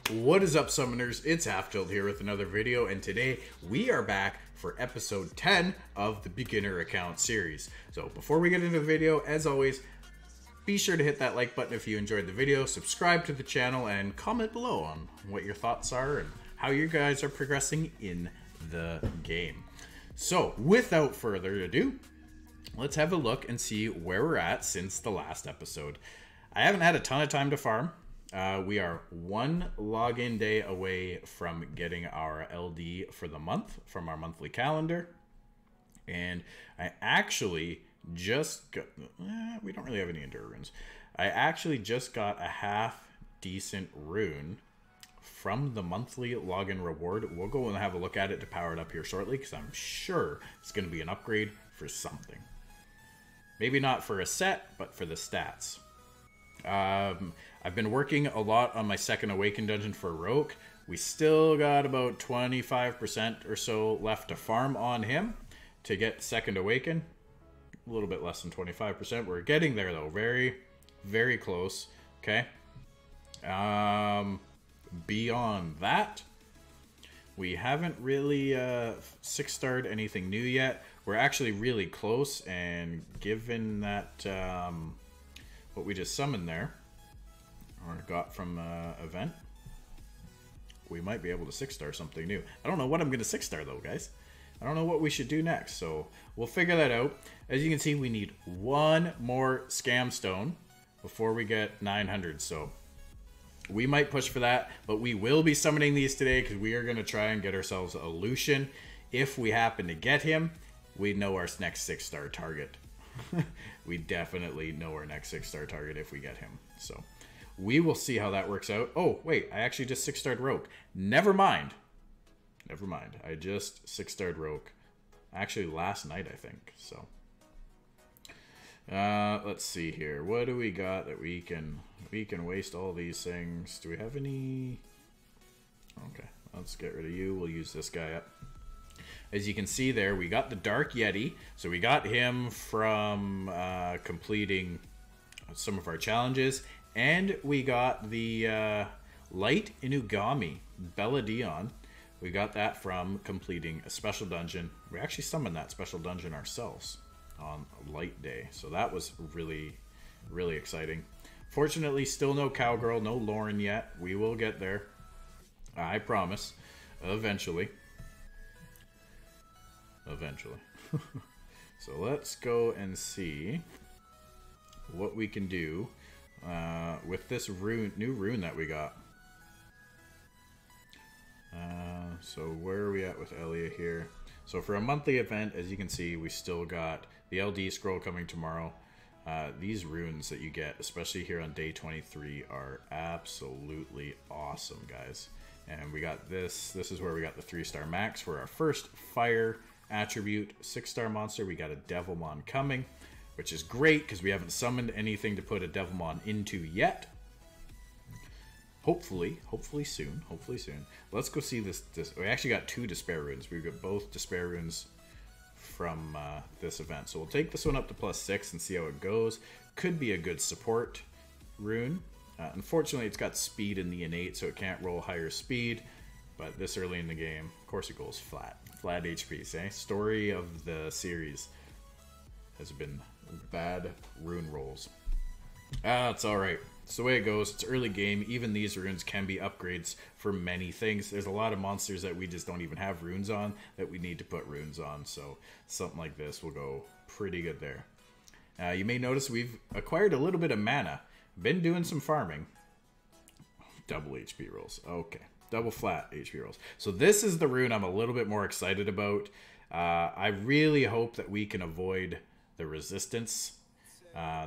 What is up, summoners? It's Half-Tilt here with another video, and today we are back for episode 10 of the beginner account series. So before we get into the video, as always, be sure to hit that like button if you enjoyed the video, subscribe to the channel, and comment below on what your thoughts are and how you guys are progressing in the game. So without further ado, let's have a look and see where we're at since the last episode. I haven't had a ton of time to farm. We are one login day away from getting our LD for the month from our monthly calendar. And I actually just got... we don't really have any Endure runes. I actually just got a half decent rune from the monthly login reward. We'll go and have a look at it to power it up here shortly, because I'm sure it's going to be an upgrade for something. Maybe not for a set, but for the stats. I've been working a lot on my second Awaken dungeon for Roke. We still got about 25% or so left to farm on him to get second Awaken. A little bit less than 25%. We're getting there though. Very, very close. Okay. Beyond that, we haven't really 6-starred anything new yet. We're actually really close, and given that what we just summoned there, or got from event, we might be able to 6-star something new. I don't know what I'm going to 6-star though, guys. I don't know what we should do next, so we'll figure that out. As you can see, we need one more Scam Stone before we get 900, so we might push for that, but we will be summoning these today because we are going to try and get ourselves a Lucian. If we happen to get him, we know our next 6-star target. We definitely know our next 6-star target if we get him. So we will see how that works out. Oh, wait, I actually just 6-starred Roke. Never mind. Never mind. I just 6-starred Roke. Actually, last night, I think. So let's see here. What do we got that we can waste all these things? Do we have any? Okay, let's get rid of you. We'll use this guy up. As you can see there, we got the Dark Yeti. So we got him from completing some of our challenges. And we got the Light Inugami, Belladion. We got that from completing a special dungeon. We actually summoned that special dungeon ourselves on Light Day. So that was really, really exciting. Fortunately, still no Cowgirl, no Lauren yet. We will get there. I promise. Eventually. Eventually. So let's go and see what we can do with this new rune that we got. So where are we at with Elia here? So for a monthly event, as you can see, we still got the LD scroll coming tomorrow. These runes that you get, especially here on day 23, are absolutely awesome, guys. And we got this. This is where we got the 3-star max for our first fire attribute 6-star monster. We got a Devilmon coming, which is great because we haven't summoned anything to put a Devilmon into yet. Hopefully soon. Let's go see this. We actually got 2 Despair runes. We've got both Despair runes from this event. So we'll take this one up to +6 and see how it goes. Could be a good support rune. Unfortunately, it's got speed in the innate, so it can't roll higher speed. But this early in the game, of course it goes flat. Flat HP, say? Story of the series has been bad rune rolls. It's alright. It's the way it goes. It's early game. Even these runes can be upgrades for many things. There's a lot of monsters that we just don't even have runes on that we need to put runes on. So something like this will go pretty good there. You may notice we've acquired a little bit of mana. Been doing some farming. Double HP rolls. Okay. Double flat HP rolls. So this is the rune I'm a little bit more excited about. I really hope that we can avoid the resistance.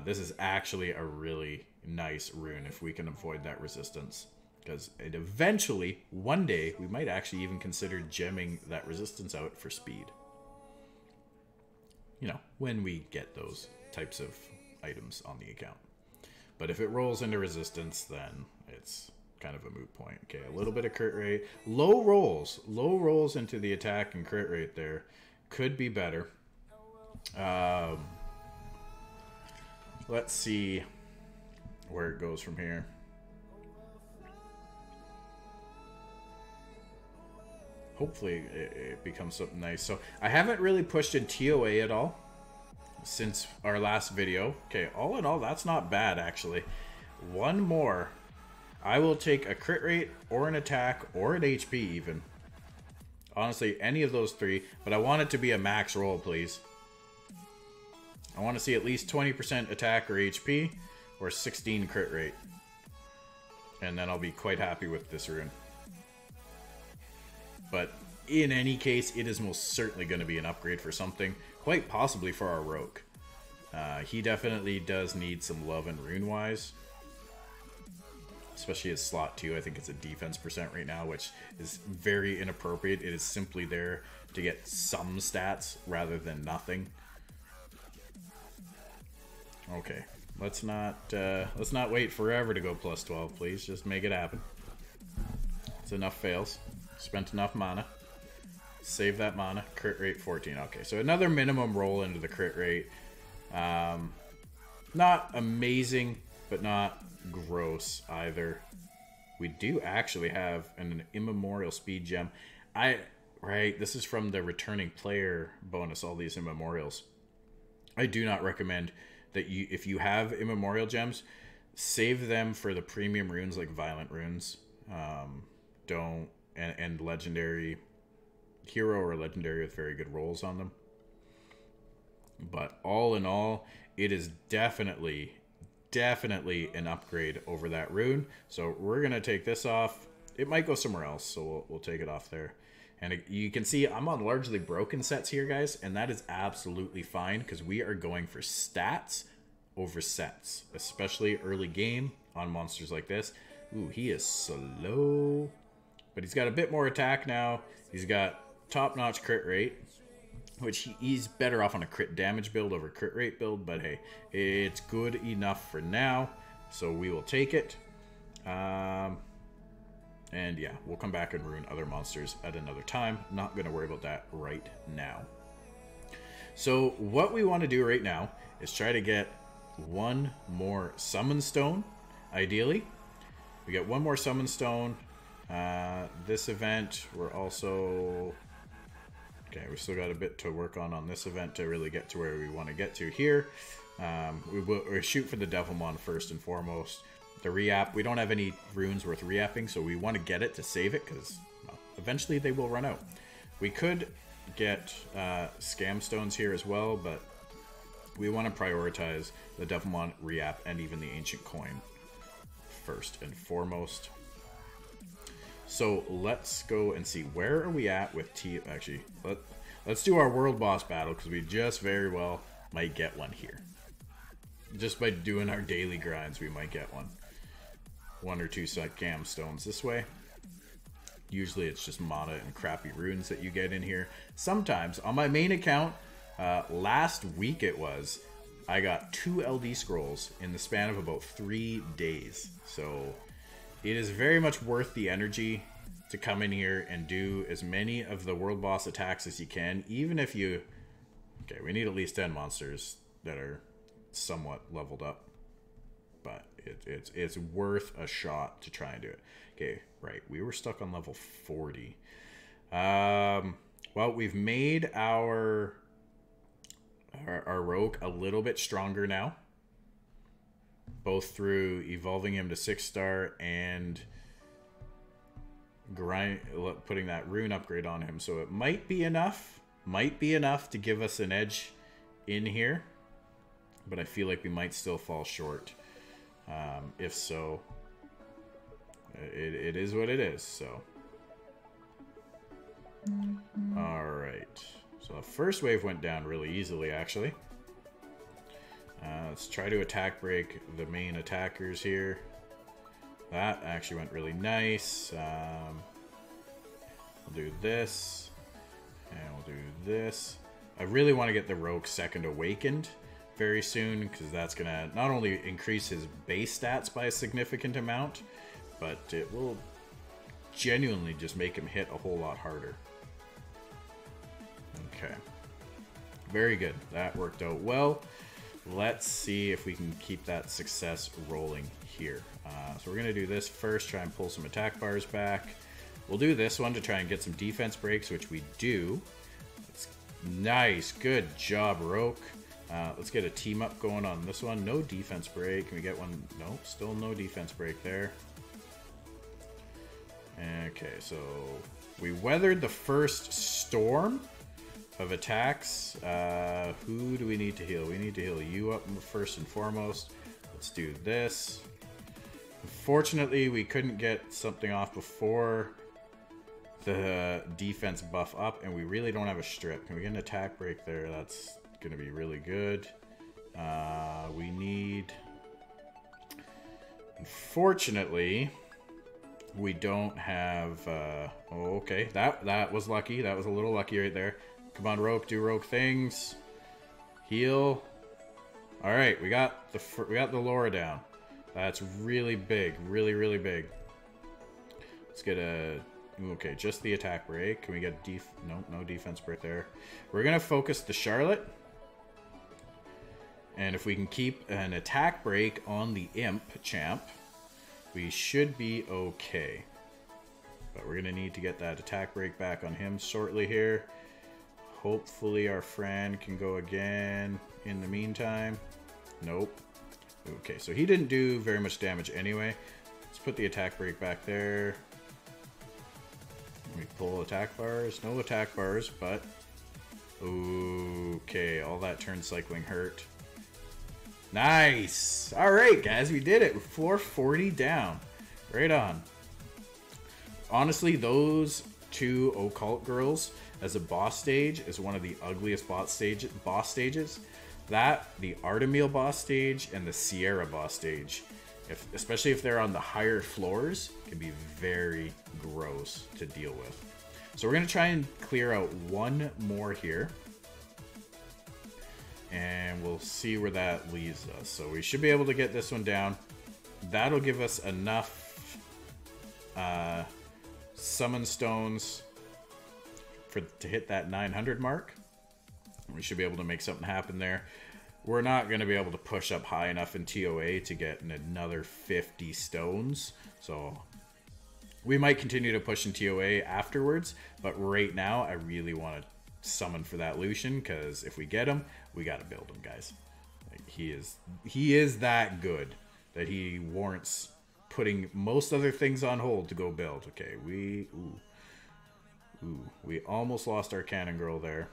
This is actually a really nice rune if we can avoid that resistance. Because it eventually, one day, we might actually even consider gemming that resistance out for speed. You know, when we get those types of items on the account. But if it rolls into resistance, then it's kind of a moot point. Okay, a little bit of crit rate. Low rolls into the attack and crit rate there. Could be better. Let's see where it goes from here. hopefully it becomes something nice. So I haven't really pushed in TOA at all since our last video. Okay, all in all, that's not bad actually. One more. I will take a crit rate or an attack or an HP even. Honestly, any of those three, but I want it to be a max roll, please. I want to see at least 20% attack or HP or 16 crit rate. And then I'll be quite happy with this rune. But in any case, it is most certainly going to be an upgrade for something, quite possibly for our rogue. He definitely does need some love and rune-wise. Especially his slot 2, I think it's a defense percent right now, which is very inappropriate. It is simply there to get some stats rather than nothing. Okay, let's not wait forever to go plus 12, please. Just make it happen. It's enough fails. Spent enough mana. Save that mana. Crit rate 14. Okay, so another minimum roll into the crit rate. Not amazing, but not gross either. We do actually have an immemorial speed gem. Right, this is from the returning player bonus, all these immemorials. I do not recommend that if you have immemorial gems, save them for the premium runes like violent runes. And legendary hero or legendary with very good rolls on them. But all in all, it is definitely an upgrade over that rune. So we're gonna take this off. It might go somewhere else, so we'll take it off there. And you can see I'm on largely broken sets here, guys, and that is absolutely fine because we are going for stats over sets, especially early game on monsters like this. Ooh, he is slow, but he's got a bit more attack now. He's got top-notch crit rate, which he's better off on a crit damage build over crit rate build, but hey, it's good enough for now, so we will take it. And yeah, we'll come back and ruin other monsters at another time. Not going to worry about that right now. So what we want to do right now is try to get one more summon stone, ideally. We get one more summon stone. This event, we're also... Okay, we still got a bit to work on this event to really get to where we want to get to here. We'll shoot for the Devilmon first and foremost. The re-app, we don't have any runes worth re-apping, so we want to get it to save it, because well, eventually they will run out. We could get scam stones here as well, but we want to prioritize the Devilmon re-app and even the ancient coin first and foremost. So let's go and see, where are we at with Actually, let's do our world boss battle, because we just very well might get one here. Just by doing our daily grinds, we might get one. One or two scam stones this way. Usually it's just mana and crappy runes that you get in here. Sometimes, on my main account, last week I got 2 LD scrolls in the span of about 3 days. So it is very much worth the energy to come in here and do as many of the world boss attacks as you can, even if you... Okay, we need at least 10 monsters that are somewhat leveled up, but it's worth a shot to try and do it. Okay, right, we were stuck on level 40. Well, we've made our rogue a little bit stronger now, both through evolving him to 6-star and putting that rune upgrade on him. So it might be enough to give us an edge in here, but I feel like we might still fall short. If so, it is what it is. So all right, so the first wave went down really easily, actually. Let's try to attack break the main attackers here. That actually went really nice. We'll do this, and we'll do this. I really want to get the rogue second awakened very soon, because that's going to not only increase his base stats by a significant amount, but it will genuinely just make him hit a whole lot harder. Okay. Very good. That worked out well. Let's see if we can keep that success rolling here. So we're going to do this first, try and pull some attack bars back. We'll do this one to try and get some defense breaks, which we do. Nice. Good job, Roke. Let's get a team up going on this one. No defense break. Can we get one? Nope, still no defense break there. Okay, so we weathered the first storm of attacks. Who do we need to heal? We need to heal you up first and foremost. Let's do this. Unfortunately, we couldn't get something off before the defense buff up, and we really don't have a strip. Can we get an attack break there? That's gonna be really good. We need, unfortunately, we don't have oh, okay, that was lucky. That was a little lucky right there. Come on, Roke, do Roke things. Heal. All right, we got the Laura down. That's really big, really big. Let's get a, okay, just the attack break. Can we get no defense break there. We're gonna focus the Charlotte, and if we can keep an attack break on the Imp champ, we should be okay. But we're gonna need to get that attack break back on him shortly here. Hopefully our Fran can go again in the meantime. Nope. Okay, so he didn't do very much damage anyway. Let's put the attack break back there. We pull attack bars. No attack bars, but okay, all that turn cycling hurt. Nice. All right, guys, we did it. We're 440 down. Right on. Honestly, those two occult girls as a boss stage is one of the ugliest boss stages. That, the Artemil boss stage, and the Sierra boss stage, especially if they're on the higher floors, can be very gross to deal with. So we're going to try and clear out one more here, and we'll see where that leaves us. So we should be able to get this one down. That'll give us enough summon stones to hit that 900 mark. We should be able to make something happen there. We're not going to be able to push up high enough in TOA to get another 50 stones. So we might continue to push in TOA afterwards. But right now, I really want to summon for that Lucian, because if we get him, we got to build him, guys. Like, he is that good that he warrants putting most other things on hold to go build. Okay, we almost lost our cannon girl there.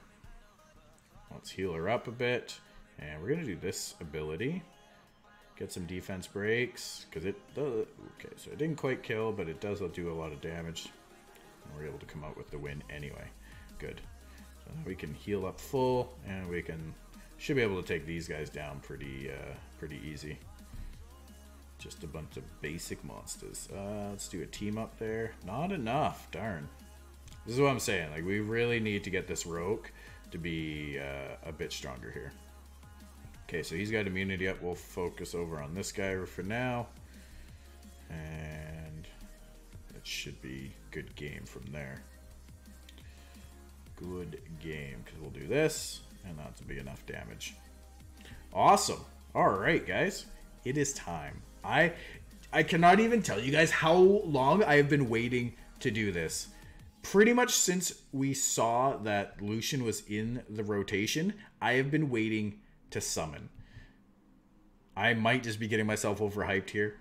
Let's heal her up a bit, and we're gonna do this ability. Get some defense breaks, because it does. Okay, so it didn't quite kill, but it does do a lot of damage. And we're able to come out with the win anyway. Good. So we can heal up full, and we should be able to take these guys down pretty easy. Just a bunch of basic monsters. Let's do a team up there. Not enough. Darn. This is what I'm saying. Like, we really need to get this Roke to be a bit stronger here. Okay, so he's got immunity up. We'll focus over on this guy for now, and it should be good game from there. Good game, because we'll do this, and that'll be enough damage. Awesome. All right, guys, it is time. I cannot even tell you guys how long I have been waiting to do this. Pretty much since we saw that Lucian was in the rotation, I have been waiting to summon. I might just be getting myself overhyped here.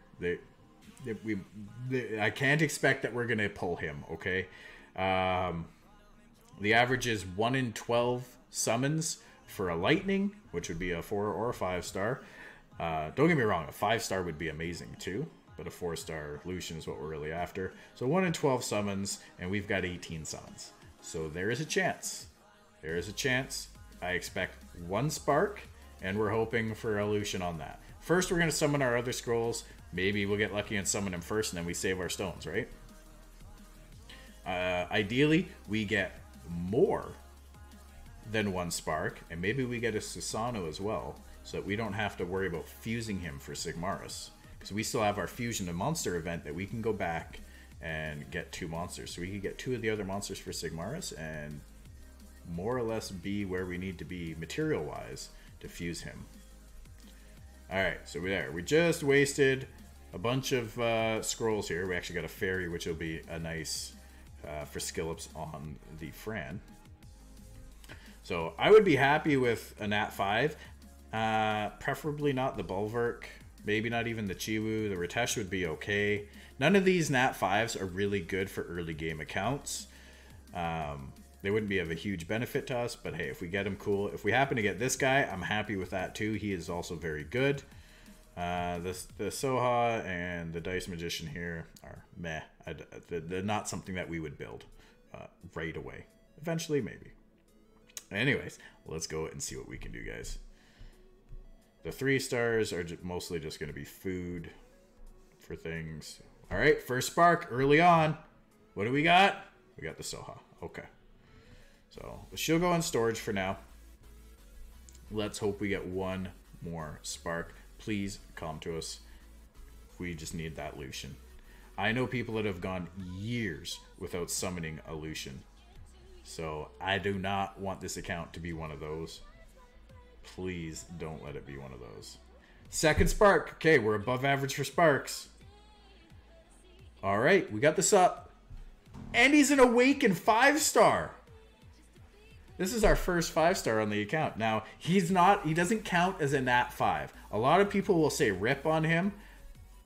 I can't expect that we're going to pull him, okay? The average is 1 in 12 summons for a lightning, which would be a 4 or a 5 star. Don't get me wrong, a 5 star would be amazing too. But a 4-star Lucian is what we're really after. So 1 in 12 summons, and we've got 18 summons. So there is a chance. There is a chance. I expect 1 spark, and we're hoping for a Lucian on that. First, we're going to summon our other scrolls. Maybe we'll get lucky and summon him first, and then we save our stones, right? Ideally, we get more than 1 spark, and maybe we get a Susano as well, so that we don't have to worry about fusing him for Sigmarus. Because we still have our Fusion to Monster event that we can go back and get 2 monsters. So we can get 2 of the other monsters for Sigmarus and more or less be where we need to be material-wise to fuse him. Alright, so we're there. We just wasted a bunch of scrolls here. We actually got a fairy, which will be a nice for skill ups on the Fran. So I would be happy with a Nat 5. Preferably not the Bulwark. Maybe not even the Chiwu. The Ritesh would be okay. None of these Nat 5s are really good for early game accounts. They wouldn't be of a huge benefit to us, but hey, if we get them, cool. If we happen to get this guy, I'm happy with that too. He is also very good. The Soha and the Dice Magician here are meh. They're not something that we would build right away. Eventually, maybe. Anyways, let's go and see what we can do, guys. The 3 stars are mostly just going to be food for things. All right, first spark early on. What do we got? We got the Soha. Okay. So she'll go in storage for now. Let's hope we get one more spark. Please come to us. We just need that Lucian. I know people that have gone years without summoning a Lucian. So I do not want this account to be one of those. Please don't let it be one of those. Second spark. Okay, we're above average for sparks. All right, we got this up. And he's an Awaken 5-star. This is our first 5-star on the account. Now, he doesn't count as a Nat 5. A lot of people will say rip on him,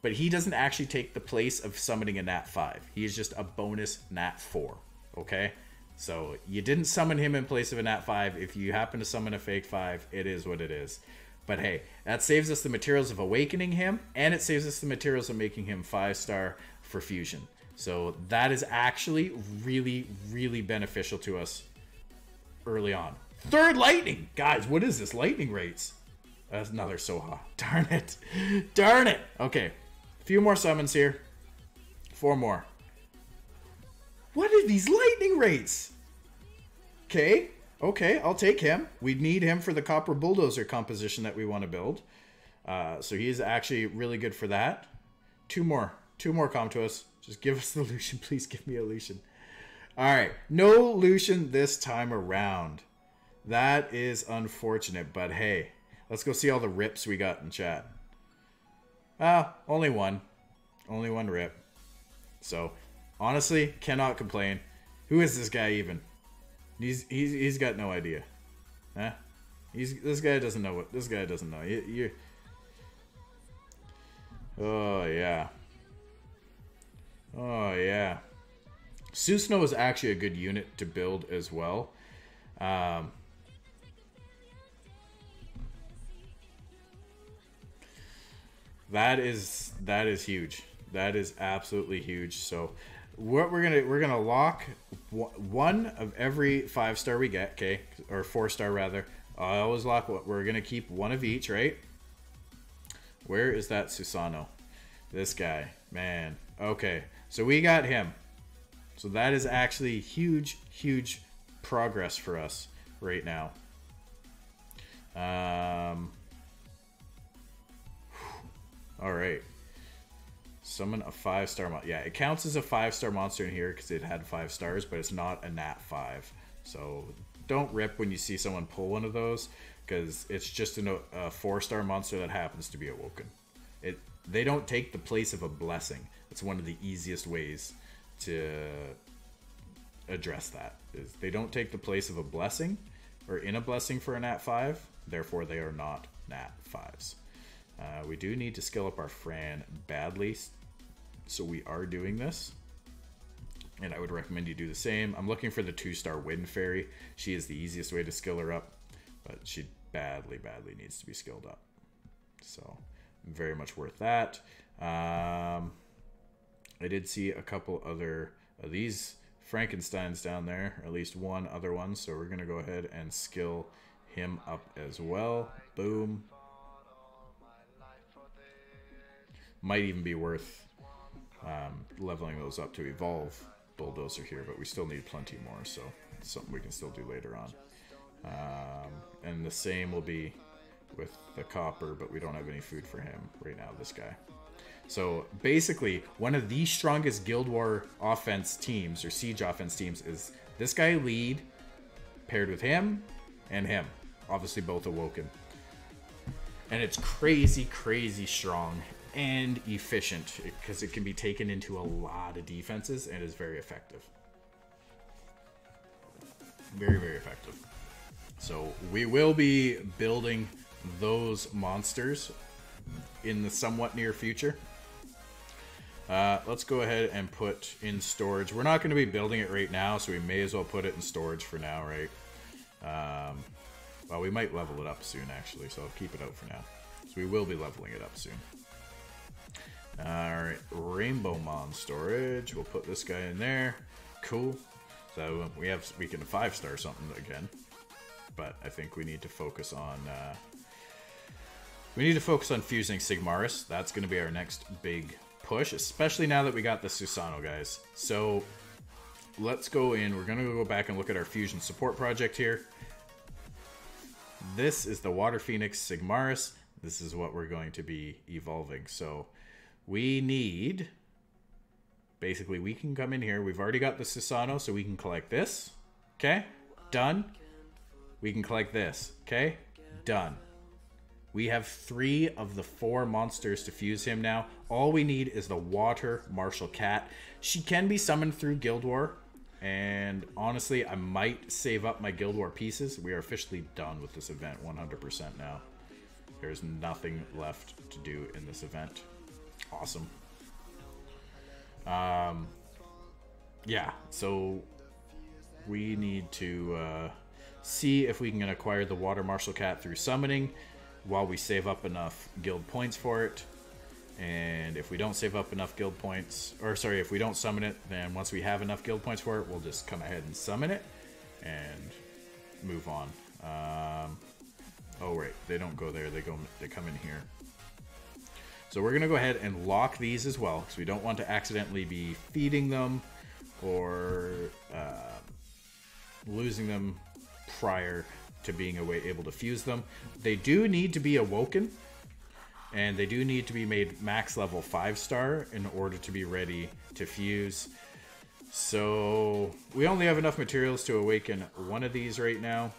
but he doesn't actually take the place of summoning a Nat 5. He is just a bonus Nat 4, okay? So, you didn't summon him in place of a Nat 5. If you happen to summon a fake 5, it is what it is. But hey, that saves us the materials of awakening him, and it saves us the materials of making him 5-star for fusion. So, that is actually really, really beneficial to us early on. Third lightning! Guys, what is this? Lightning rates. That's another Soha. Darn it. Darn it. Okay. A few more summons here. 4 more. What are these lightning rates? Okay. Okay, I'll take him. We need him for the Copper Bulldozer composition that we want to build. So he is actually really good for that. 2 more. 2 more come to us. Just give us the Lucian. Please give me a Lucian. Alright, no Lucian this time around. That is unfortunate, but hey, let's go see all the rips we got in chat. Only one. Only one rip. So, honestly, cannot complain. Who is this guy even? He's got no idea. Huh? This guy doesn't know what this guy doesn't know. Oh yeah. Oh yeah. Susno is actually a good unit to build as well. That is huge. That is absolutely huge. So what we're gonna lock one of every 5-star we get, okay, or 4-star rather. I always lock what we're gonna keep one of each, right? Where is that Susano? This guy, man. Okay, so we got him. So that is actually huge, huge progress for us right now. All right. Summon a 5-star monster. Yeah, it counts as a 5-star monster in here because it had 5 stars, but it's not a Nat 5. So don't rip when you see someone pull one of those because it's just a 4-star monster that happens to be awoken. They don't take the place of a blessing. It's one of the easiest ways to address that. Is they don't take the place of a blessing or in a blessing for a Nat 5. Therefore, they are not Nat 5s. We do need to skill up our Fran badly, so we are doing this. And I would recommend you do the same. I'm looking for the 2-star Wind Fairy. She is the easiest way to skill her up, but she badly, badly needs to be skilled up. So, very much worth that. I did see a couple other of these Frankensteins down there, or at least one other one, so we're going to go ahead and skill him up as well. Boom. Might even be worth leveling those up to evolve Bulldozer here, but we still need plenty more, so it's something we can still do later on. And the same will be with the Copper, but we don't have any food for him right now, this guy. So basically, one of the strongest Guild War offense teams, or Siege offense teams, is this guy lead, paired with him, and him. Obviously both awoken. And it's crazy, crazy strong and efficient because it can be taken into a lot of defenses and is very effective. Very, very effective. So we will be building those monsters in the somewhat near future. Let's go ahead and put in storage. We're not going to be building it right now, so we may as well put it in storage for now, right? Well, we might level it up soon, actually, so I'll keep it out for now. So we will be leveling it up soon. Alright, Rainbow Mon storage. We'll put this guy in there. Cool. So we can 5-star something again. But I think we need to focus on fusing Sigmaris. That's going to be our next big push, especially now that we got the Susano, guys. So let's go in. We're going to go back and look at our fusion support project here. This is the Water Phoenix Sigmaris. This is what we're going to be evolving. So we need, basically, we can come in here. We've already got the Susano, so we can collect this. Okay, done. We can collect this. Okay, done. We have 3 of the 4 monsters to fuse him now. All we need is the Water Martial Cat. She can be summoned through Guild War. And honestly, I might save up my Guild War pieces. We are officially done with this event 100% now. There's nothing left to do in this event. Awesome. Yeah, so we need to see if we can acquire the Water Martial Cat through summoning while we save up enough guild points for it. And if we don't save up enough guild points, or sorry, if we don't summon it, then once we have enough guild points for it, we'll just come ahead and summon it and move on. Oh right, they don't go there, they come in here. So we're gonna go ahead and lock these as well, because we don't want to accidentally be feeding them or losing them prior to being able to fuse them. They do need to be awoken, and they do need to be made max level 5-star in order to be ready to fuse. So we only have enough materials to awaken one of these right now.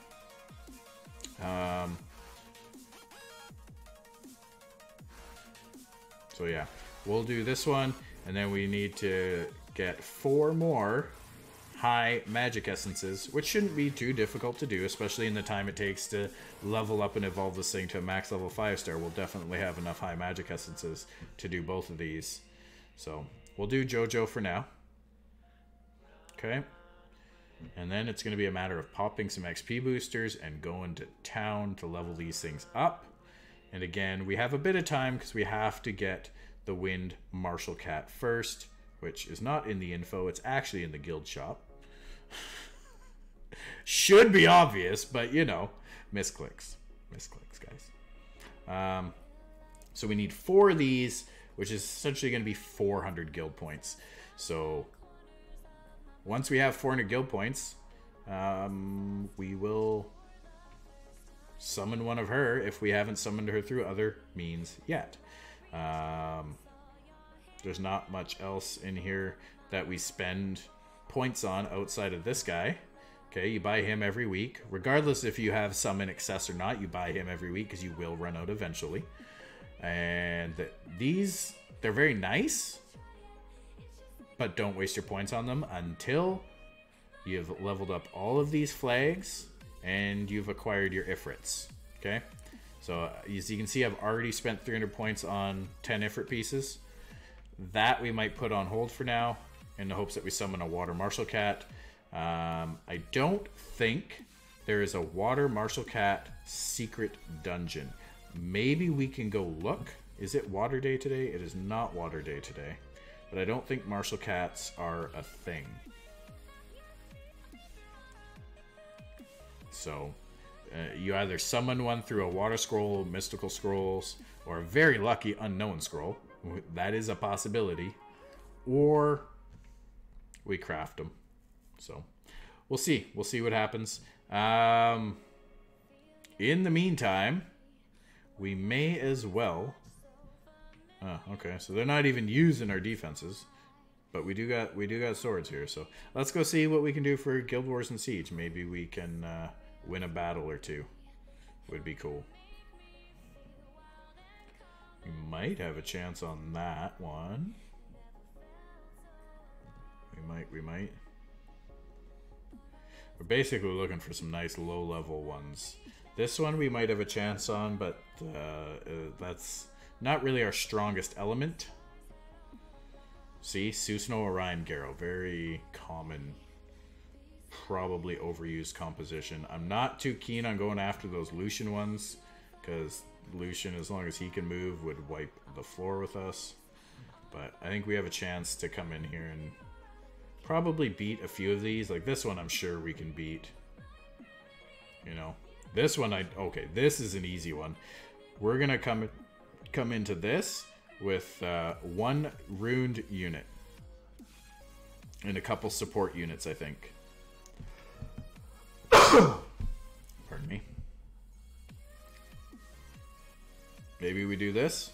So yeah, we'll do this one, and then we need to get 4 more high magic essences, which shouldn't be too difficult to do, especially in the time it takes to level up and evolve this thing to a max level 5-star. We'll definitely have enough high magic essences to do both of these. So we'll do Jojo for now. Okay. And then it's going to be a matter of popping some XP boosters and going to town to level these things up. And again, we have a bit of time because we have to get the Wind Martial Cat first, which is not in the info. It's actually in the guild shop. Should be obvious, but you know, misclicks. Misclicks, guys. So we need 4 of these, which is essentially going to be 400 guild points. So once we have 400 guild points, we will summon one of her if we haven't summoned her through other means yet. There's not much else in here that we spend points on outside of this guy. Okay, you buy him every week. Regardless if you have summon excess or not, you buy him every week because you will run out eventually. And these, they're very nice, but don't waste your points on them until you've leveled up all of these flags and you've acquired your Ifrits. Okay, so as you can see, I've already spent 300 points on 10 Ifrit pieces. That we might put on hold for now in the hopes that we summon a Water Martial Cat. I don't think there is a Water Martial Cat secret dungeon. Maybe we can go look. Is it Water Day today? It is not Water Day today. But I don't think Martial Cats are a thing. So you either summon one through a Water Scroll, Mystical Scrolls, or a very lucky Unknown Scroll. That is a possibility. Or we craft them. So we'll see. We'll see what happens. In the meantime, we may as well... okay, so they're not even using our defenses. But we do got swords here. So let's go see what we can do for Guild Wars and Siege. Maybe we can win a battle or two. Would be cool. We might have a chance on that one. We might. We're basically looking for some nice low-level ones. This one we might have a chance on, but that's not really our strongest element. See, Susanoo, Orion, Garo. Very common, probably overused composition. I'm not too keen on going after those Lucian ones, because Lucian, as long as he can move, would wipe the floor with us. But I think we have a chance to come in here and probably beat a few of these. Like this one, I'm sure we can beat. You know, this one, okay, this is an easy one. We're gonna come into this with one runed unit and a couple support units, I think. Pardon me. Maybe we do this.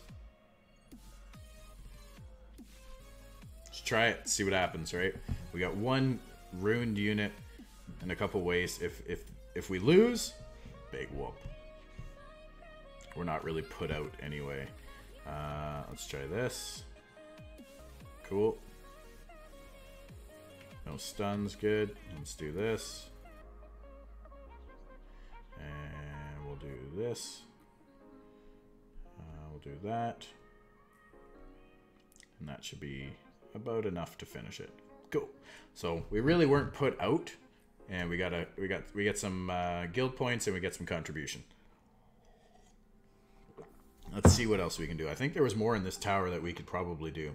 Let's try it, see what happens, right? We got one ruined unit and a couple ways. If we lose, big whoop. We're not really put out anyway. Let's try this. Cool. No stuns, good. Let's do this. And we'll do this. We'll do that. And that should be about enough to finish it. Cool. So we really weren't put out, and we get some guild points and we get some contribution. Let's see what else we can do. I think there was more in this tower that we could probably do.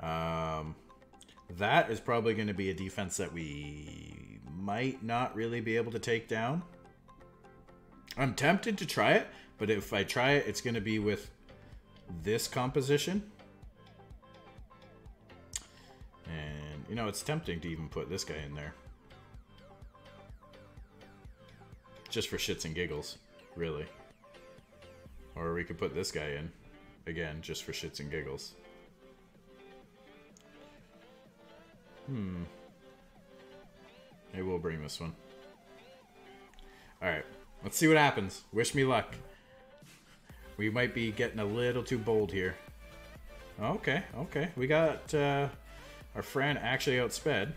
That is probably going to be a defense that we might not really be able to take down. I'm tempted to try it, but if I try it, it's going to be with this composition. And, you know, it's tempting to even put this guy in there. Just for shits and giggles, really. Or we could put this guy in, again, just for shits and giggles. Maybe we'll bring this one. Alright, let's see what happens. Wish me luck. We might be getting a little too bold here. Okay, okay. We got our friend actually outsped.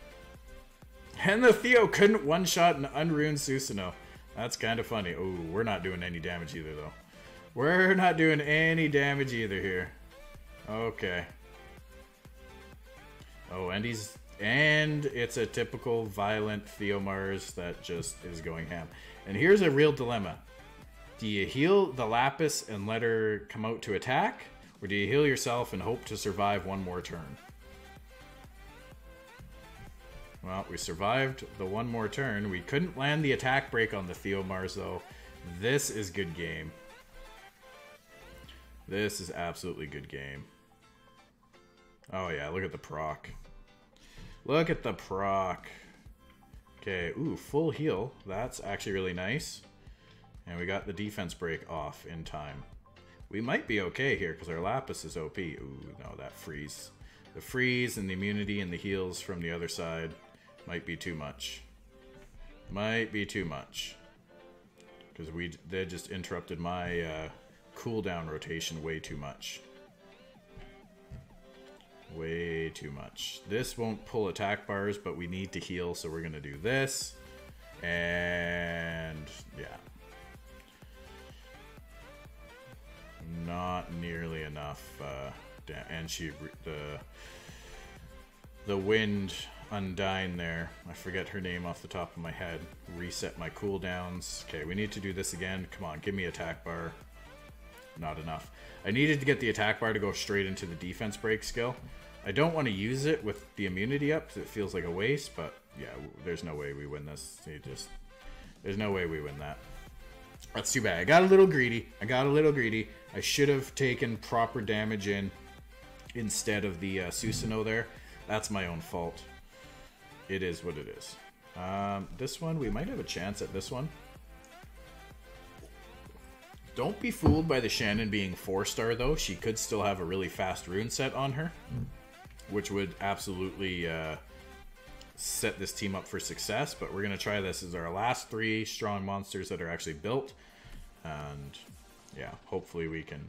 And the Theo couldn't one-shot an unruined Susanoo. That's kind of funny. Oh, we're not doing any damage either, though. We're not doing any damage either here. Okay. Oh, and it's a typical violent Theomars that just is going ham. And here's a real dilemma. Do you heal the Lapis and let her come out to attack? Or do you heal yourself and hope to survive one more turn? Well, we survived the one more turn. We couldn't land the attack break on the Theomars, though. This is good game. This is absolutely good game. Oh yeah, look at the proc. Look at the proc. Okay, ooh, full heal. That's actually really nice. And we got the defense break off in time. We might be okay here because our Lapis is OP. Ooh, no, that freeze. The freeze and the immunity and the heals from the other side might be too much. Might be too much. Because they just interrupted my cooldown rotation way too much. Way too much. This won't pull attack bars, but we need to heal, so we're going to do this. And yeah. Not nearly enough. And the wind undying there. I forget her name off the top of my head. Reset my cooldowns. Okay, we need to do this again. Come on, give me attack bar. Not enough. I needed to get the attack bar to go straight into the defense break skill. I don't want to use it with the immunity up because it feels like a waste, but yeah, there's no way we win this. There's no way we win that. That's too bad. I got a little greedy. I should have taken proper damage in instead of the Susanoo there. That's my own fault. It is what it is. This one, we might have a chance at this one. Don't be fooled by the Shannon being 4-star, though. She could still have a really fast rune set on her, which would absolutely set this team up for success. But we're going to try this as our last 3 strong monsters that are actually built. And yeah, hopefully we can...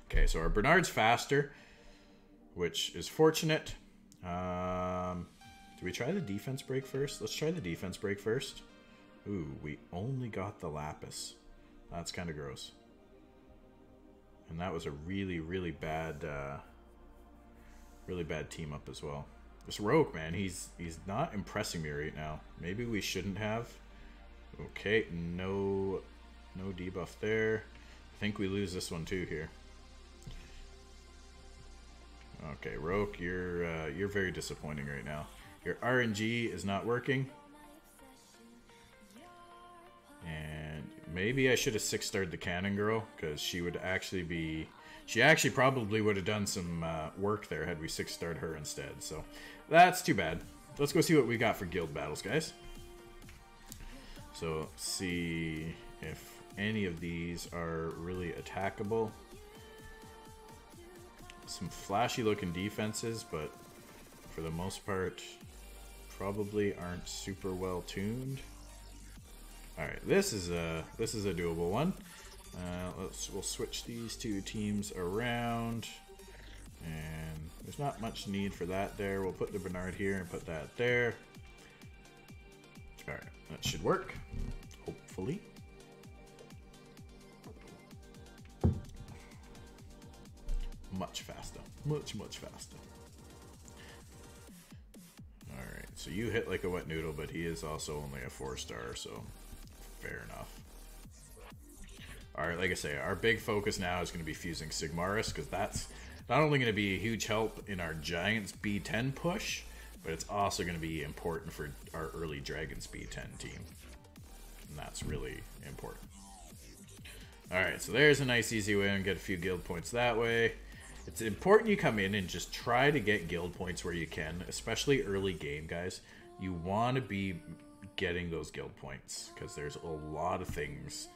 Okay, so our Bernard's faster, which is fortunate. Do we try the defense break first? Let's try the defense break first. Ooh, we only got the Lapis. That's kind of gross. And that was a really, really bad team up as well. This Rogue, man, he's not impressing me right now. Maybe we shouldn't have. Okay, no debuff there. I think we lose this one too here. Okay, Rogue, you're very disappointing right now. Your RNG is not working. And maybe I should have 6-starred the Cannon Girl, because she would actually be... She actually probably would have done some work there had we 6-starred her instead. So that's too bad. Let's go see what we got for guild battles, guys. So see if any of these are really attackable. Some flashy looking defenses, but for the most part probably aren't super well tuned. Alright, this is a doable one. We'll switch these two teams around, and there's not much need for that there. We'll put the Bernard here and put that there. Alright, that should work, hopefully. Much faster, much faster. Alright, so you hit like a wet noodle, but he is also only a 4-star, so fair enough. Alright, like I say, our big focus now is going to be fusing Sigmarus, because that's not only going to be a huge help in our Giants B10 push, but it's also going to be important for our early Dragons B10 team. And that's really important. Alright, so there's a nice easy win, get a few guild points that way. It's important you come in and just try to get guild points where you can, especially early game, guys. You want to be getting those guild points, because there's a lot of things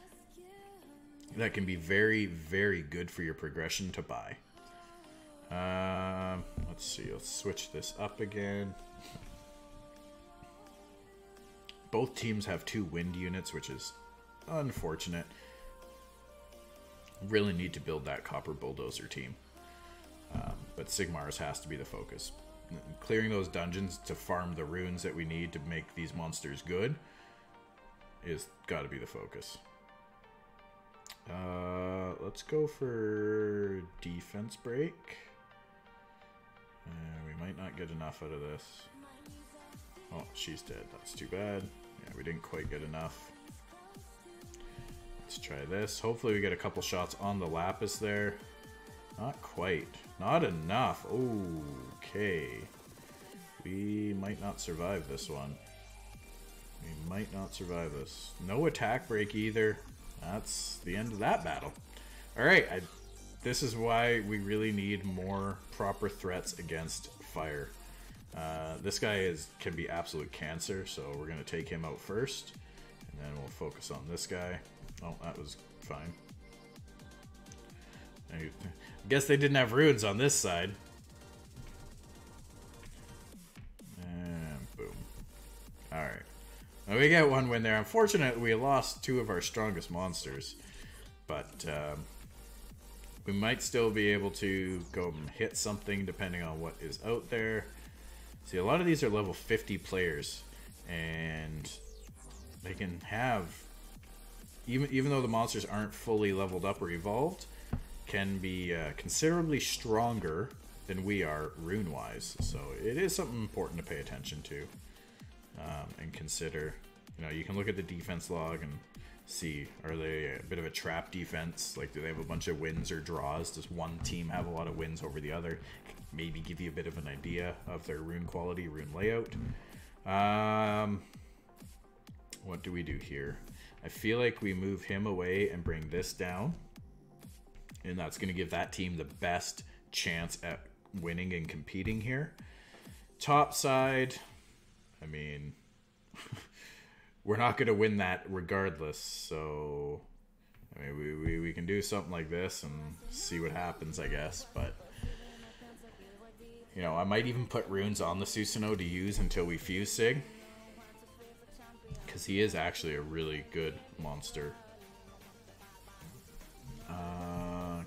that can be very, very good for your progression to buy. Let's see, let's switch this up again. Both teams have 2 wind units, which is unfortunate. Really need to build that Copper Bulldozer team. But Sigmarus has to be the focus. Clearing those dungeons to farm the runes that we need to make these monsters good is got to be the focus. Let's go for defense break. We might not get enough out of this. Oh, she's dead. That's too bad. Yeah, we didn't quite get enough. Let's try this. Hopefully we get a couple shots on the Lapis there. Not quite. Not enough. Okay. We might not survive this one. We might not survive this. No attack break either. That's the end of that battle. Alright, this is why we really need more proper threats against fire. This guy can be absolute cancer, so we're going to take him out first. And then we'll focus on this guy. Oh, that was fine. I guess they didn't have runes on this side. And boom. Alright. Well, we get one win there. Unfortunately, we lost 2 of our strongest monsters. But we might still be able to go and hit something depending on what is out there. See, a lot of these are level 50 players. And they can have... Even though the monsters aren't fully leveled up or evolved, can be considerably stronger than we are rune-wise. So it is something important to pay attention to and consider. You know, you can look at the defense log and see, are they a bit of a trap defense? Like, do they have a bunch of wins or draws? Does one team have a lot of wins over the other? Maybe give you a bit of an idea of their rune quality, rune layout. What do we do here? I feel like we move him away and bring this down. And that's going to give that team the best chance at winning and competing here. Top side, I mean, we're not going to win that regardless. So, I mean, we can do something like this and see what happens, I guess. But, you know, I might even put runes on the Susanoo to use until we fuse Sig. Because he is actually a really good monster.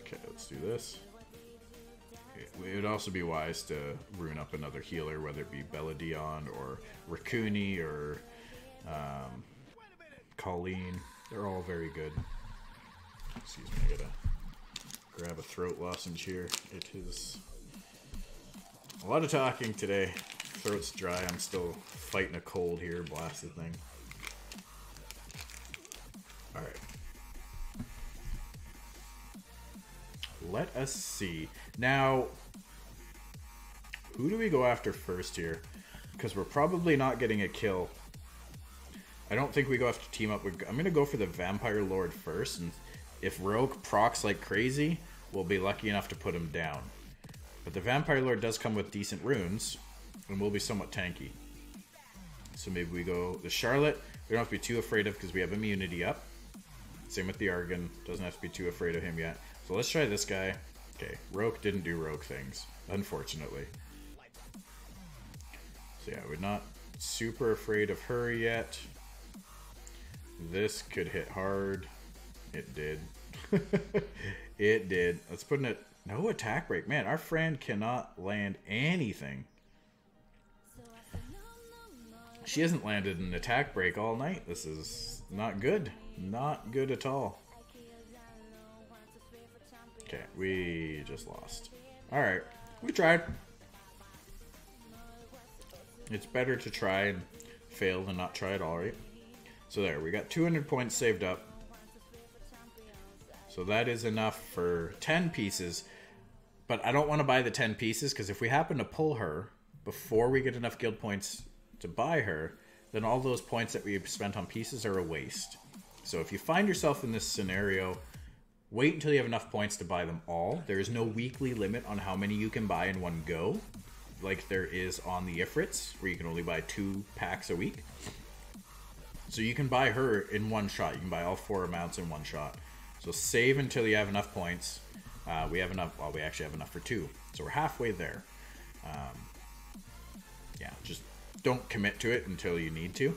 Okay, let's do this. it would also be wise to rune up another healer, whether it be Belladon or Raccoony or Colleen. They're all very good. Excuse me, I gotta grab a throat lozenge here. It is a lot of talking today. Throat's dry. I'm still fighting a cold here, blasted thing. Alright. Let us see. Now, who do we go after first here? Because we're probably not getting a kill. I don't think we go have to team up. I'm going to go for the Vampire Lord first. And if Rogue procs like crazy, we'll be lucky enough to put him down. But the Vampire Lord does come with decent runes. And will be somewhat tanky. So maybe we go the Charlotte. We don't have to be too afraid of because we have immunity up. Same with the Argon. Doesn't have to be too afraid of him yet. So let's try this guy. Okay, Rogue didn't do Rogue things, unfortunately. So yeah, we're not super afraid of her yet. This could hit hard. It did. It did. Let's put in it. No attack break. Man, our friend cannot land anything. She hasn't landed an attack break all night. This is not good. Not good at all. Okay, we just lost. Alright, we tried. It's better to try and fail than not try at all, right? So there, we got 200 points saved up. So that is enough for 10 pieces. But I don't want to buy the 10 pieces, because if we happen to pull her before we get enough guild points to buy her, then all those points that we've spent on pieces are a waste. So if you find yourself in this scenario, wait until you have enough points to buy them all. There is no weekly limit on how many you can buy in one go, like there is on the Ifrits, where you can only buy 2 packs a week. So you can buy her in one shot. You can buy all 4 amounts in one shot. So save until you have enough points. We have enough. Well, we actually have enough for 2. So we're halfway there. Yeah, just don't commit to it until you need to.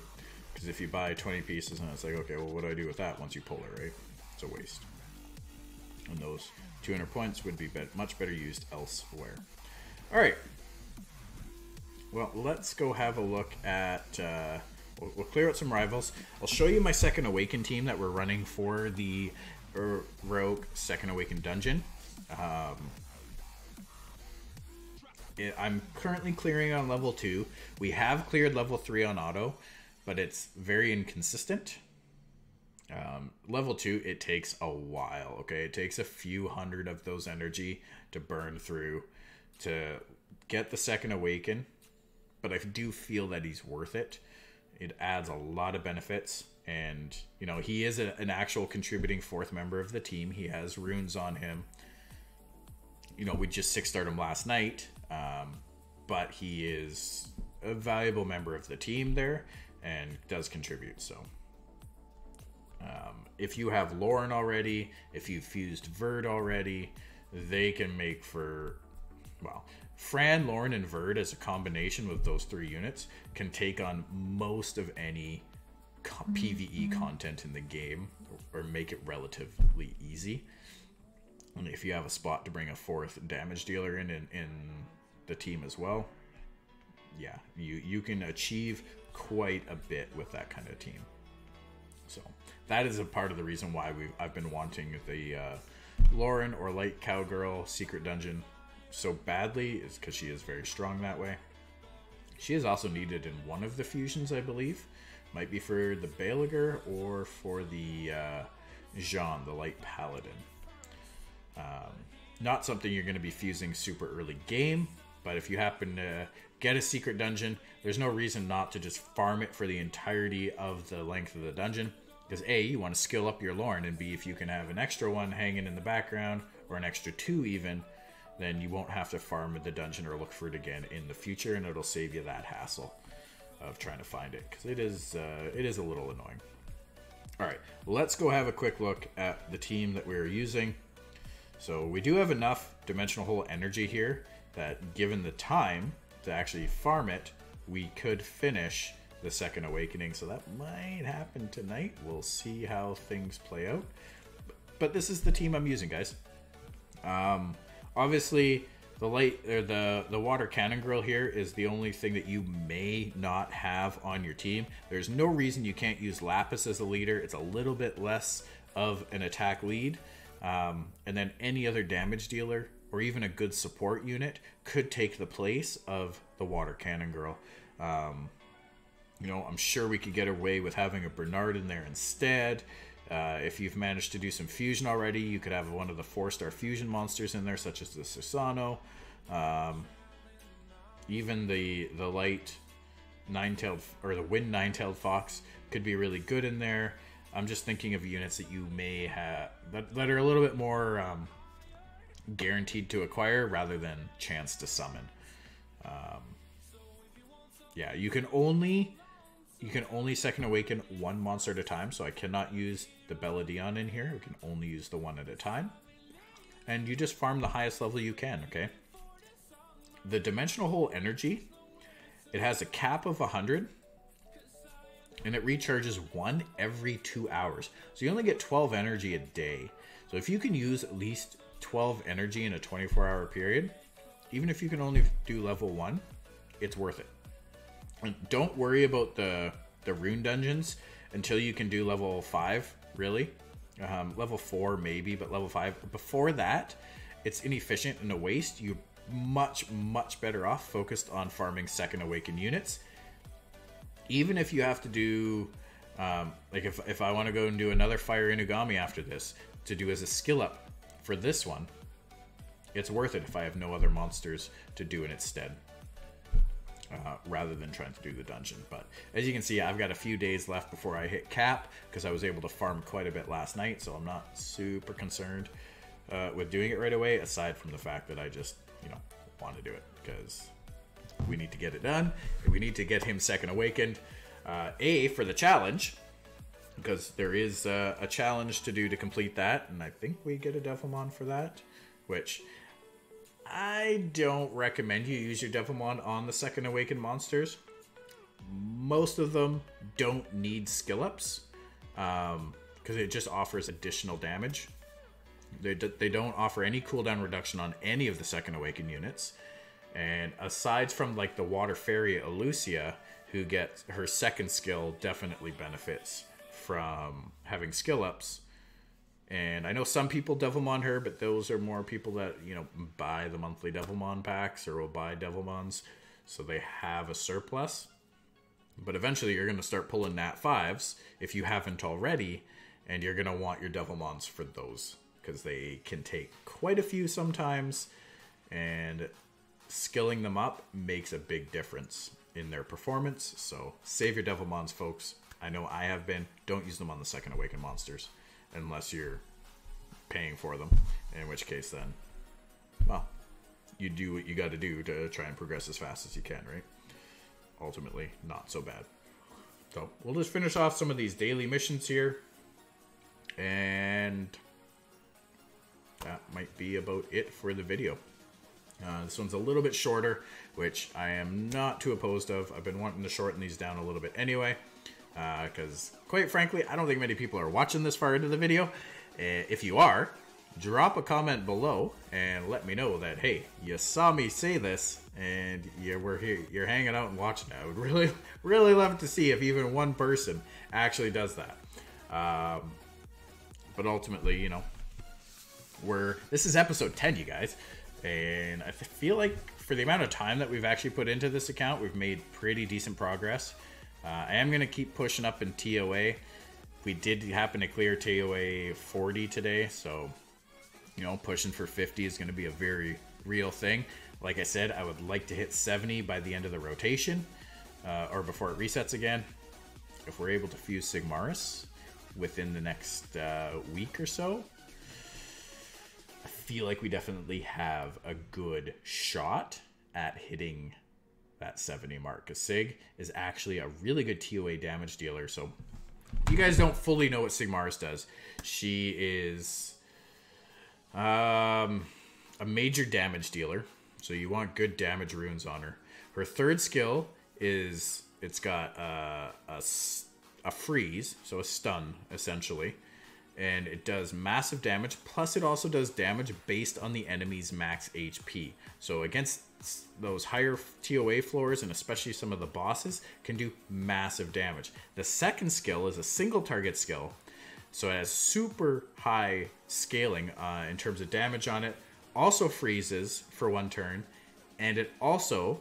Because if you buy 20 pieces and it's like, okay, well, what do I do with that once you pull her, right? It's a waste. And those 200 points would be much better used elsewhere. Alright. Well, let's go have a look at... we'll clear out some rivals. I'll show you my Second Awaken team that we're running for the Rogue Second Awaken dungeon. I'm currently clearing on level 2. We have cleared level 3 on auto, but it's very inconsistent. Level 2, it takes a while, okay? It takes a few hundred of those energy to burn through to get the Second Awaken, but I do feel that he's worth it. It adds a lot of benefits, and, you know, he is an actual contributing 4th member of the team. He has runes on him. You know, we just 6-starred him last night, but he is a valuable member of the team there and does contribute, so... if you have Lauren already, if you've fused Verd already, they can make for, well, Fran, Lauren, and Verd as a combination with those 3 units can take on most of any PvE content in the game, or make it relatively easy. And if you have a spot to bring a 4th damage dealer in the team as well, yeah, you can achieve quite a bit with that kind of team. So that is a part of the reason why I've been wanting the Lauren or Light Cowgirl Secret Dungeon so badly, is because she is very strong that way. She is also needed in one of the fusions, I believe. Might be for the Belager or for the Jean, the Light Paladin. Not something you're going to be fusing super early game, but if you happen to get a secret dungeon, there's no reason not to just farm it for the entirety of the length of the dungeon. Because A, you want to skill up your Lauren, and B, if you can have an extra one hanging in the background, or an extra 2 even, then you won't have to farm the dungeon or look for it again in the future, and it'll save you that hassle of trying to find it, because it is a little annoying. Alright, let's go have a quick look at the team that we're using. So we do have enough Dimensional Hole energy here that, given the time to actually farm it, we could finish the Second Awakening, so that might happen tonight. We'll see how things play out. But this is the team I'm using, guys. Obviously, The light or the water cannon girl here is the only thing that you may not have on your team. There's no reason you can't use Lapis as a leader. It's a little bit less of an attack lead. And then any other damage dealer or even a good support unit could take the place of the water cannon girl. You know, I'm sure we could get away with having a Bernard in there instead. If you've managed to do some fusion already, you could have one of the 4-star fusion monsters in there, such as the Susano. Even the light nine-tailed, or the wind nine-tailed fox could be really good in there. I'm just thinking of units that you may have that are a little bit more guaranteed to acquire rather than chance to summon. Yeah, you can only second awaken one monster at a time, so I cannot use the Belladion in here. We can only use the one at a time. And you just farm the highest level you can, okay? The Dimensional Hole Energy, it has a cap of 100, and it recharges 1 every 2 hours. So you only get 12 energy a day. So if you can use at least 12 energy in a 24-hour period, even if you can only do level 1, it's worth it. And don't worry about the rune dungeons until you can do level 5, really. Level 4 maybe, but level 5. Before that, it's inefficient and a waste. You're much better off focused on farming second awaken units. Even if you have to do, like if I want to go and do another Fire Inugami after this, to do as a skill up for this one, it's worth it if I have no other monsters to do in its stead. Rather than trying to do the dungeon. But as you can see, I've got a few days left before I hit cap, because I was able to farm quite a bit last night, so I'm not super concerned with doing it right away, aside from the fact that I just, you know, want to do it, because we need to get it done, and we need to get him second awakened. For the challenge, because there is a challenge to do to complete that, and I think we get a Devilmon for that, which I don't recommend you use your Devilmon on the second awakened monsters. Most of them don't need skill ups, because it just offers additional damage. They don't offer any cooldown reduction on any of the second awakened units. And aside from like the Water Fairy Elucia, who gets her second skill, definitely benefits from having skill ups. And I know some people Devilmon her, but those are more people that, you know, buy the monthly Devilmon packs or will buy Devilmons, so they have a surplus. But eventually you're going to start pulling Nat 5s if you haven't already, and you're going to want your Devilmons for those, because they can take quite a few sometimes, and skilling them up makes a big difference in their performance. So save your Devilmons, folks. I know I have been. Don't use them on the second awakened monsters unless you're paying for them, in which case then, well, you do what you got to do to try and progress as fast as you can, right? Ultimately, not so bad. So we'll just finish off some of these daily missions here, and that might be about it for the video. This one's a little bit shorter, which I am not too opposed of. I've been wanting to shorten these down a little bit anyway, because quite frankly, I don't think many people are watching this far into the video. If you are, drop a comment below and let me know that, hey, you saw me say this and we're here, you're hanging out and watching. I would really love to see if even one person actually does that. But ultimately, you know, this is episode 10, you guys, and I feel like for the amount of time that we've actually put into this account, we've made pretty decent progress. I am going to keep pushing up in TOA. We did happen to clear TOA 40 today, so, you know, pushing for 50 is going to be a very real thing. Like I said, I would like to hit 70 by the end of the rotation, or before it resets again. If we're able to fuse Sigmaris within the next week or so, I feel like we definitely have a good shot at hitting that 70 mark, because Sig is actually a really good TOA damage dealer. So if you guys don't fully know what Sigmaris does, she is a major damage dealer, so you want good damage runes on her. Her third skill is, it's got a freeze, so a stun essentially, and it does massive damage. Plus, it also does damage based on the enemy's max HP. So against those higher TOA floors, and especially some of the bosses, can do massive damage. The second skill is a single target skill, so it has super high scaling in terms of damage on it. Also freezes for 1 turn, and it also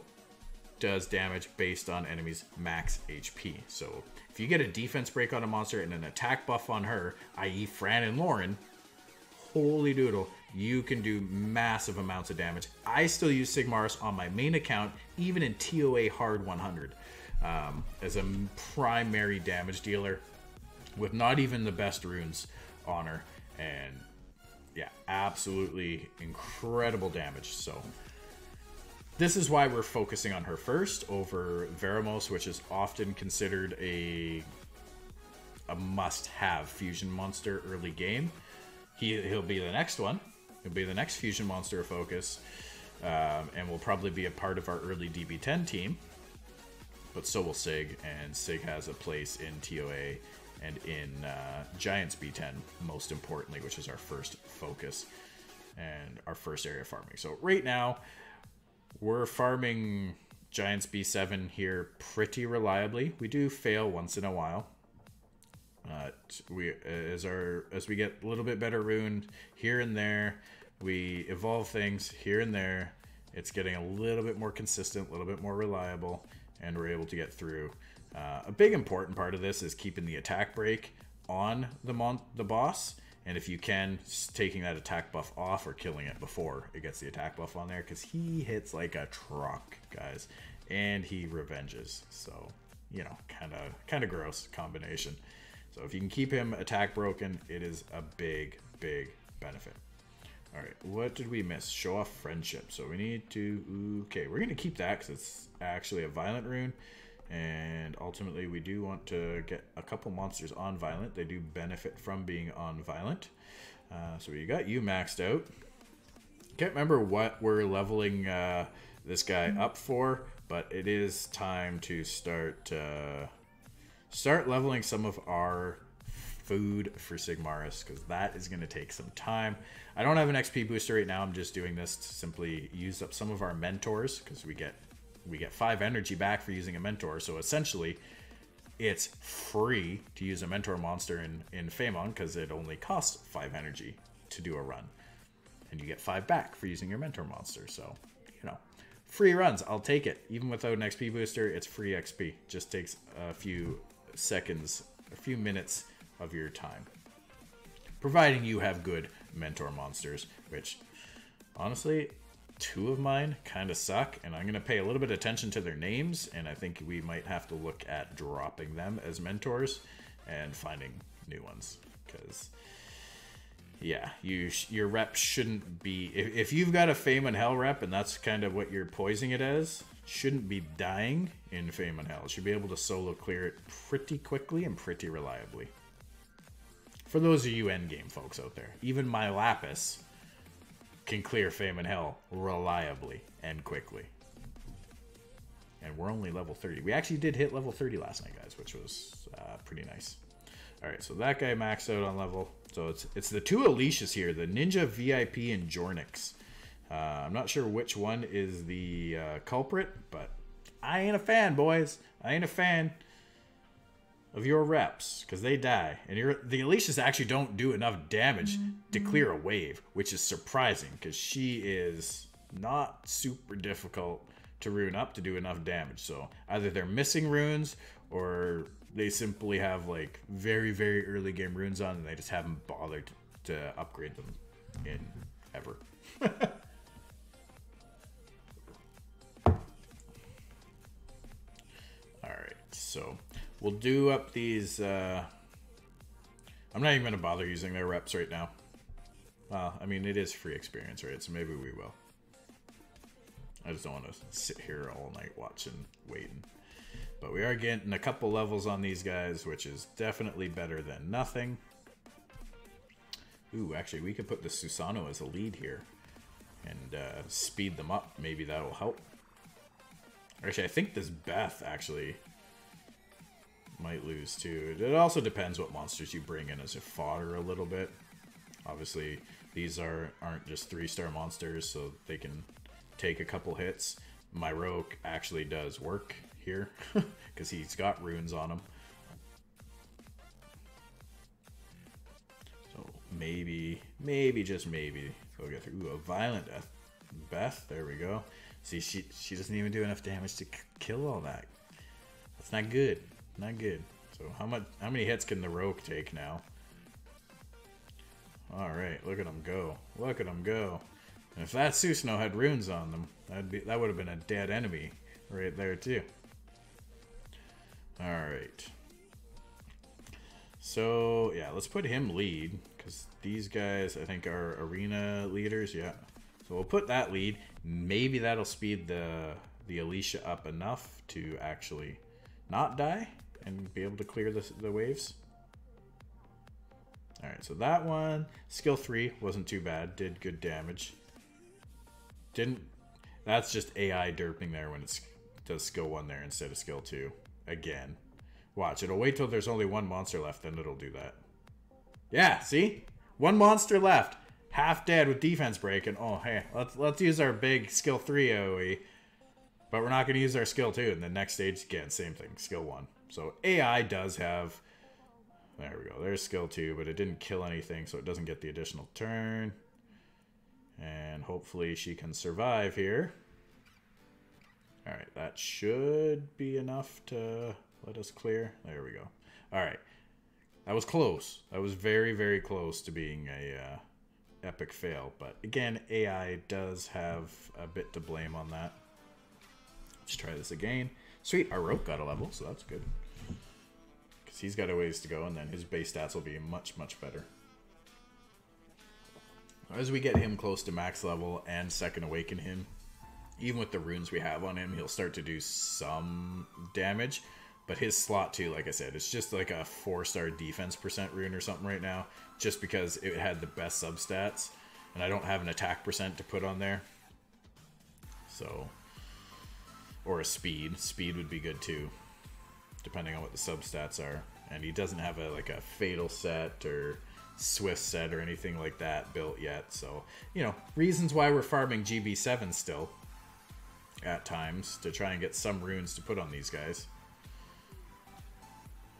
does damage based on enemies' max HP. So if you get a defense break on a monster and an attack buff on her, i.e. Fran and Lauren, holy doodle, you can do massive amounts of damage. I still use Sigmaris on my main account, even in TOA Hard 100, as a primary damage dealer with not even the best runes on her. And yeah, absolutely incredible damage. So this is why we're focusing on her first over Veramos, which is often considered a must-have fusion monster early game. He'll be the next one. He'll be the next fusion monster of focus, and will probably be a part of our early DB10 team. But so will Sig, and Sig has a place in TOA and in Giants B10, most importantly, which is our first focus and our first area farming. So right now, we're farming Giants B7 here pretty reliably. We do fail once in a while. As we get a little bit better rune here and there, we evolve things here and there. It's getting a little bit more consistent, a little bit more reliable, and we're able to get through. A big important part of this is keeping the attack break on the boss, and if you can, taking that attack buff off or killing it before it gets the attack buff on there, because he hits like a truck, guys, and he revenges. So, you know, kind of gross combination. So if you can keep him attack broken, it is a big benefit. All right, what did we miss? Show off friendship. So we need to, okay, we're gonna keep that because it's actually a violent rune. And ultimately, we do want to get a couple monsters on violent. They do benefit from being on violent. So we got you maxed out. Can't remember what we're leveling this guy up for, but it is time to start leveling some of our food for Sigmaris, because that is going to take some time. I don't have an XP booster right now. I'm just doing this to simply use up some of our mentors, because we get 5 energy back for using a mentor. So essentially, it's free to use a mentor monster in Famon, because it only costs 5 energy to do a run. And you get 5 back for using your mentor monster. So, you know, free runs. I'll take it. Even without an XP booster, it's free XP. Just takes a few seconds, a few minutes of your time. Providing you have good mentor monsters, which, honestly, 2 of mine kind of suck, and I'm going to pay a little bit of attention to their names, and I think we might have to look at dropping them as mentors and finding new ones, because yeah, your rep shouldn't be, if you've got a Fame and Hell rep and that's kind of what you're poising it as, shouldn't be dying in Fame and Hell. Should be able to solo clear it pretty quickly and pretty reliably. For those of you endgame folks out there, even my Lapis can clear Fame and Hell reliably and quickly. And we're only level 30. We actually did hit level 30 last night, guys, which was pretty nice. Alright, so that guy maxed out on level. So it's the 2 Alicias here, the Ninja VIP and Jornix. I'm not sure which one is the culprit, but I ain't a fan, boys. I ain't a fan of your reps, because they die. And the Alicias actually don't do enough damage to clear a wave, which is surprising, because she is not super difficult to rune up to do enough damage. So either they're missing runes, or they simply have like very early game runes on, and they just haven't bothered to upgrade them in ever. Alright, so we'll do up these, I'm not even going to bother using their reps right now. Well, I mean, it is free experience, right? So maybe we will. I just don't want to sit here all night watching, waiting. But we are getting a couple levels on these guys, which is definitely better than nothing. Ooh, actually, we could put the Susano as a lead here and speed them up. Maybe that'll help. Actually, I think this Beth actually Might lose too. It also depends what monsters you bring in as a fodder a little bit. Obviously, these aren't just 3-star monsters, so they can take a couple hits. My rogue actually does work here because he's got runes on him. So maybe, just maybe they'll get through. Ooh, a violent death. Beth, there we go. See, she doesn't even do enough damage to kill all that. That's not good. Not good. So how many hits can the rogue take now? Alright, look at him go. Look at him go. And if that Susano had runes on them, that would have been a dead enemy right there too. Alright. So, yeah, let's put him lead, because these guys, I think, are arena leaders, yeah. So we'll put that lead. Maybe that'll speed the Alicia up enough to actually not die and be able to clear the waves. Alright, so that one, skill 3, wasn't too bad. Did good damage. That's just AI derping there when it does skill 1 there instead of skill 2. Again. Watch, it'll wait till there's only one monster left, then it'll do that. Yeah, see? One monster left. Half dead with defense break, and oh, hey, let's use our big skill 3 AoE. But we're not going to use our skill 2, and the next stage, again, same thing, skill 1. So AI does have... There we go. There's skill 2, but it didn't kill anything, so it doesn't get the additional turn. And hopefully she can survive here. Alright, that should be enough to let us clear. There we go. Alright. That was close. That was very, very close to being a epic fail. But again, AI does have a bit to blame on that. Let's try this again. Sweet, our rogue got a level, so that's good. He's got a ways to go, and then his base stats will be much, much better. As we get him close to max level and second awaken him, even with the runes we have on him, he'll start to do some damage. But his slot 2, like I said, it's just like a 4-star defense % rune or something right now, just because it had the best substats, and I don't have an attack % to put on there. So, or a speed. Speed would be good too, depending on what the substats are. And he doesn't have a fatal set or swift set or anything like that built yet. So, you know, reasons why we're farming GB7 still at times to try and get some runes to put on these guys.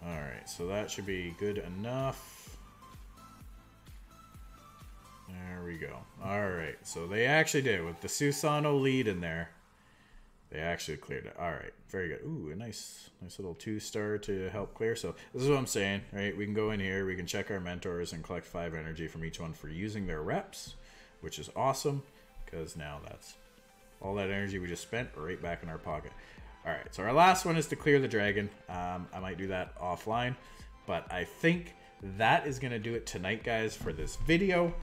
Alright, so that should be good enough. There we go. Alright, so they actually did. With the Susano lead in there, they actually cleared it. Alright, very good. Ooh, a nice little 2-star to help clear. So this is what I'm saying, right? We can go in here, we can check our mentors and collect 5 energy from each one for using their reps, which is awesome, because now that's all that energy we just spent right back in our pocket. Alright, so our last one is to clear the dragon. I might do that offline, but I think that is going to do it tonight, guys, for this video.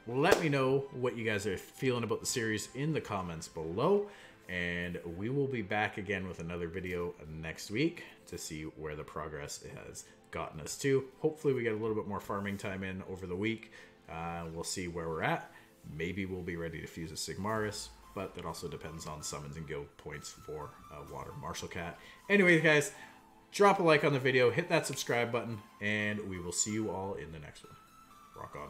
Let me know what you guys are feeling about the series in the comments below, and we will be back again with another video next week to see where the progress has gotten us to. Hopefully we get a little bit more farming time in over the week. We'll see where we're at. Maybe we'll be ready to fuse a Sigmaris, but that also depends on summons and guild points for Water Martial Cat. Anyways, guys, drop a like on the video, hit that subscribe button, and we will see you all in the next one. Rock on.